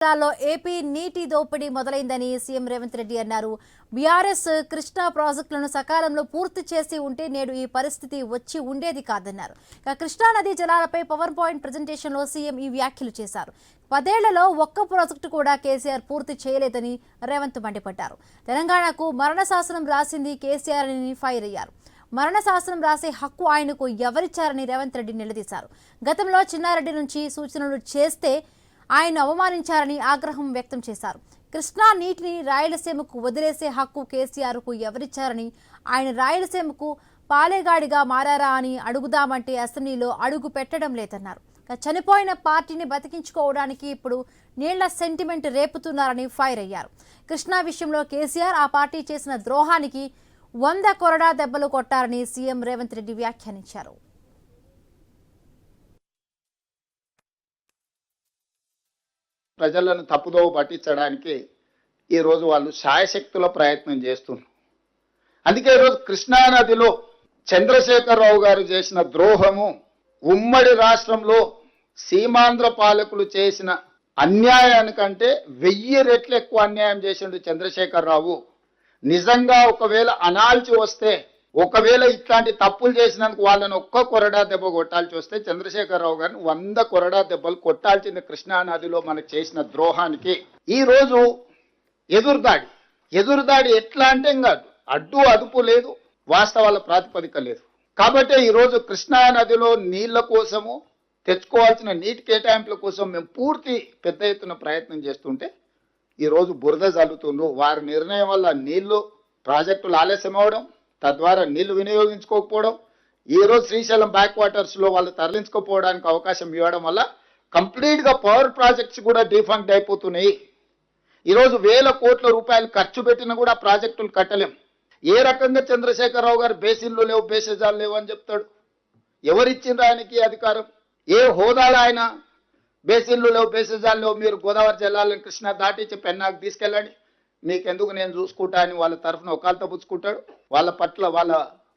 జిల్లాలో ఏపీ నీటి దోపిడీ మొదలైందని సీఎం రేవంత్ రెడ్డి అన్నారు. బీఆర్ఎస్ కృష్ణా ప్రాజెక్టులను సకాలంలో పూర్తి చేసి ఉంటే నేడు ఈ పరిస్థితి వచ్చి ఉండేది కాదన్నారు. కృష్ణా నదీ జలాలపై పవర్ పాయింట్ ప్రెజెంటేషన్లో సీఎం ఈ వ్యాఖ్యలు చేశారు. 10 ఏళ్లలో ఒక్క ప్రాజెక్టు కూడా కేసీఆర్ పూర్తి చేయలేదని రేవంత్ మండిపడ్డారు. తెలంగాణకు మరణ శాసనం రాసింది కేసీఆర్ అని ఫైర్ అయ్యారు. మరణ శాసనం రాసే హక్కు ఆయనకు ఎవరిచ్చారని రేవంత్ రెడ్డి నిలదీశారు. గతంలో చిన్నారెడ్డి నుంచి సూచనలు చేస్తే ఆయన అవమానించారని ఆగ్రహం వ్యక్తం చేశారు. కృష్ణా నీటిని రాయలసీమకు వదిలేసే హక్కు కేసీఆర్కు ఎవరిచ్చారని, ఆయన రాయలసీమకు పాలేగాడిగా మారారా అని అడుగుదామంటే అసెంబ్లీలో అడుగు పెట్టడం లేదన్నారు. చనిపోయిన పార్టీని బతికించుకోవడానికి ఇప్పుడు నీళ్ల సెంటిమెంట్ రేపుతున్నారని ఫైర్ అయ్యారు. కృష్ణా విషయంలో కేసీఆర్ ఆ పార్టీ చేసిన ద్రోహానికి 100 కొరడా దెబ్బలు కొట్టారని సీఎం రేవంత్ రెడ్డి వ్యాఖ్యానించారు. ప్రజలను తప్పుదోవ పట్టించడానికి ఈరోజు వాళ్ళు శాయశక్తుల ప్రయత్నం చేస్తున్నారు. అందుకే ఈరోజు కృష్ణానదిలో చంద్రశేఖరరావు గారు చేసిన ద్రోహము, ఉమ్మడి రాష్ట్రంలో సీమాంధ్ర పాలకులు చేసిన అన్యాయానికంటే 1000 రెట్లు ఎక్కువ అన్యాయం చేసిండు చంద్రశేఖరరావు. నిజంగా ఒకవేళ అనాల్చి వస్తే, ఒకవేళ ఇట్లాంటి తప్పులు చేసినందుకు వాళ్ళని ఒక్క కొరడా దెబ్బ కొట్టాల్సి వస్తే చంద్రశేఖరరావు గారిని 100 కొరడా దెబ్బలు కొట్టాల్సింది కృష్ణానదిలో మనకు చేసిన ద్రోహానికి. ఈ రోజు ఎదురుదాడి ఎట్లా అంటే ఇంకా అడ్డు అదుపు లేదు, వాస్తవాల ప్రాతిపదిక లేదు. కాబట్టి ఈరోజు కృష్ణానదిలో నీళ్ల కోసము, తెచ్చుకోవాల్సిన నీటి కేటాయింపుల కోసం మేము పూర్తి పెద్ద ఎత్తున ప్రయత్నం చేస్తుంటే ఈరోజు బురద జల్లుతుండ్రు. వారి నిర్ణయం వల్ల నీళ్లు ప్రాజెక్టులు ఆలస్యం అవడం, తద్వారా నీళ్లు వినియోగించుకోకపోవడం, ఈరోజు శ్రీశైలం బ్యాక్ వాటర్స్లో వాళ్ళు తరలించుకోపోవడానికి అవకాశం ఇవ్వడం వల్ల కంప్లీట్గా పవర్ ప్రాజెక్ట్స్ కూడా డిఫంక్ట్ అయిపోతున్నాయి. ఈరోజు 1000 కోట్ల రూపాయలు ఖర్చు పెట్టినా కూడా ప్రాజెక్టులు కట్టలేం. ఏ రకంగా చంద్రశేఖరరావు గారు బేసిన్లు లేవు, బేసిజాలు లేవు అని చెప్తాడు? ఎవరిచ్చిండ్రు ఆయనకి అధికారం? ఏ హోదాలో ఆయన బేసిన్లు లేవు, బేసిజాలు లేవు, మీరు గోదావరి జలాలను కృష్ణా దాటించి పెన్నాకు తీసుకెళ్ళండి, మీకెందుకు నేను చూసుకుంటా అని వాళ్ళ తరఫున ఒకళ్ళతో పుచ్చుకుంటాడు. వాళ్ళ పట్ల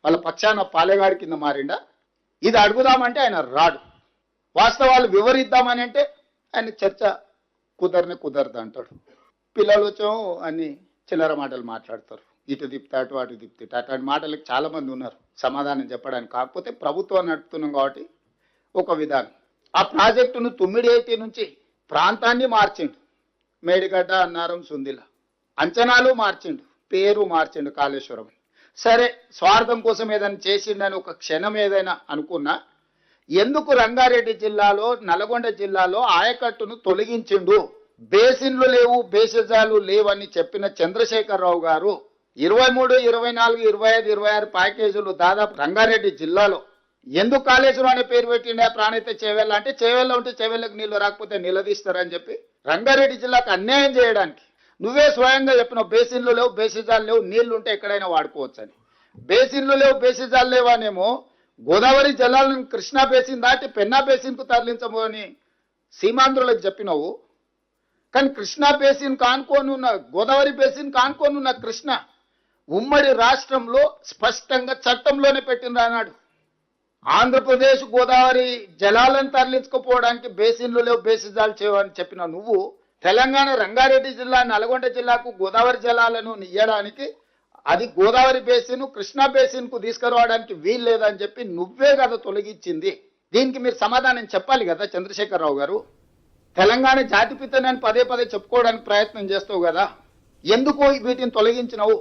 వాళ్ళ పక్షాన పాలేగాడి కింద మారిండా? ఇది అడుగుదామంటే ఆయన రాడు. వాస్తవాలు వివరిద్దామని అంటే ఆయన చర్చ కుదరదు అంటాడు. పిల్లలు వచ్చో అన్ని చిల్లర మాటలు మాట్లాడతారు. ఇటు తిప్పితే అటు తిప్పితే అట్లాంటి మాటలకు చాలా మంది ఉన్నారు సమాధానం చెప్పడానికి. కాకపోతే ప్రభుత్వం నడుపుతున్నాం కాబట్టి ఒక విధానం. ఆ ప్రాజెక్టును 980 నుంచి ప్రాంతాన్ని మార్చిండు. మేడిగడ్డ, అన్నారం, సుందిల అంచనాలు మార్చిండు, పేరు మార్చిండు కాళేశ్వరం. సరే, స్వార్థం కోసం ఏదైనా చేసిండని ఒక క్షణం ఏదైనా అనుకున్నా, ఎందుకు రంగారెడ్డి జిల్లాలో, నల్గొండ జిల్లాలో ఆయకట్టును తొలగించిండు? బేసిన్లు లేవు, బేసిజాలు లేవని చెప్పిన చంద్రశేఖరరావు గారు 23, 24, 25, 26 ప్యాకేజీలు దాదాపు రంగారెడ్డి జిల్లాలో ఎందుకు కాళేశ్వరం అనే పేరు పెట్టిండే? ప్రాణైతే చేవెళ్ళ అంటే చేవెళ్ళ ఉంటే చేవెళ్ళకి నీళ్లు రాకపోతే నిలదీస్తారని చెప్పి రంగారెడ్డి జిల్లాకు అన్యాయం చేయడానికి నువ్వే స్వయంగా చెప్పినావు. బేసిన్లు లేవు, బేసిజాలు లేవు, నీళ్లు ఉంటే ఎక్కడైనా వాడుకోవచ్చు అని. బేసిన్లు లేవు, బేసిజాలు లేవానేమో గోదావరి జలాలను కృష్ణా బేసిన్ దాటి పెన్నా బేసిన్కు తరలించమని సీమాంధ్రులకు చెప్పినావు. కానీ కృష్ణా బేసిన్ కానుకోనున్న, గోదావరి బేసిన్ కానుకోనున్న కృష్ణ ఉమ్మడి రాష్ట్రంలో స్పష్టంగా చట్టంలోనే పెట్టిండ్రు అన్నాడు. ఆంధ్రప్రదేశ్ గోదావరి జలాలను తరలించుకోపోవడానికి బేసిన్లు లేవు, బేసిజాలు చేయవని చెప్పిన నువ్వు తెలంగాణ రంగారెడ్డి జిల్లా, నల్గొండ జిల్లాకు గోదావరి జలాలను ఇయ్యడానికి అది గోదావరి బేసిన్ కృష్ణా బేసిన్ కు తీసుకురావడానికి వీలు లేదని చెప్పి నువ్వే కదా తొలగించింది. దీనికి మీరు సమాధానం చెప్పాలి కదా చంద్రశేఖరరావు గారు. తెలంగాణ జాతిపితనని పదే చెప్పుకోవడానికి ప్రయత్నం చేస్తావు కదా, ఎందుకు వీటిని తొలగించినవు?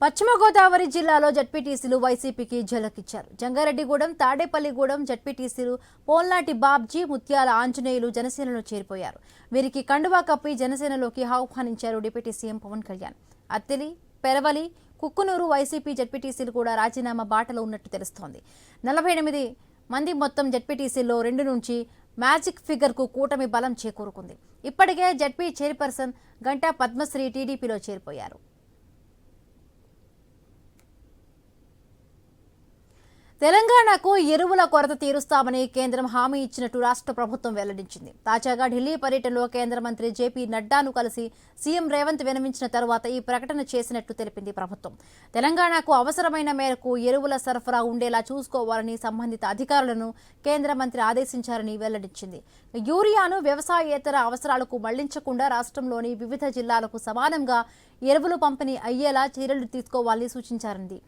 పశ్చిమ గోదావరి జిల్లాలో జడ్పీటీసీలు వైసీపీకి ఝలకిచ్చారు. జంగారెడ్డిగూడెం, తాడేపల్లిగూడెం జడ్పీటీసీలు పోల్నాటి బాబ్జీ, ముత్యాల ఆంజనేయులు జనసేనలో చేరిపోయారు. వీరికి కండువా కప్పి జనసేనలోకి ఆహ్వానించారు deputy CM Pawan Kalyan. Attili, Peravali, Kukkunuru YCP జడ్పీటీసీలు కూడా రాజీనామా బాటలో ఉన్నట్టు తెలుస్తోంది. 48 మంది మొత్తం జడ్పీటీసీల్లో 2 నుంచి మ్యాజిక్ ఫిగర్ కు కూటమి బలం చేకూరుకుంది. ఇప్పటికే జడ్పీ చైర్పర్సన్ గంటా పద్మశ్రీ టీడీపీలో చేరిపోయారు. తెలంగాణకు ఎరువుల కొరత తీరుస్తామని కేంద్రం హామీ ఇచ్చినట్టు రాష్ట్ర ప్రభుత్వం వెల్లడించింది. తాజాగా ఢిల్లీ పర్యటనలో కేంద్ర మంత్రి జేపీ నడ్డాను కలిసి సీఎం రేవంత్ విన్నవించిన తర్వాత ఈ ప్రకటన చేసినట్టు తెలిపింది ప్రభుత్వం. తెలంగాణకు అవసరమైన మేరకు ఎరువుల సరఫరా ఉండేలా చూసుకోవాలని సంబంధిత అధికారులను కేంద్ర మంత్రి ఆదేశించారని వెల్లడించింది. యూరియాను వ్యవసాయేతర అవసరాలకు మళ్లించకుండా రాష్ట్రంలోని వివిధ జిల్లాలకు సమానంగా ఎరువులు పంపిణీ అయ్యేలా చర్యలు తీసుకోవాలని సూచించారంది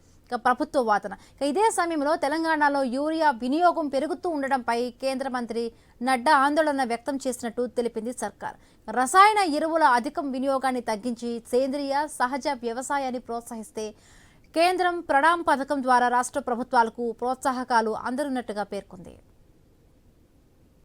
ప్రభుత్వ వాదన. ఇదే సమయంలో తెలంగాణలో యూరియా వినియోగం పెరుగుతూ ఉండడంపై కేంద్ర మంత్రి నడ్డా ఆందోళన వ్యక్తం చేసినట్టు తెలిపింది సర్కార్. రసాయన ఎరువుల అధిక వినియోగాన్ని తగ్గించి సేంద్రియ సహజ వ్యవసాయాన్ని ప్రోత్సహిస్తే కేంద్రం ప్రణామ్ పథకం ద్వారా రాష్ట్ర ప్రభుత్వాలకు ప్రోత్సాహకాలు అందనున్నట్టుగా పేర్కొంది.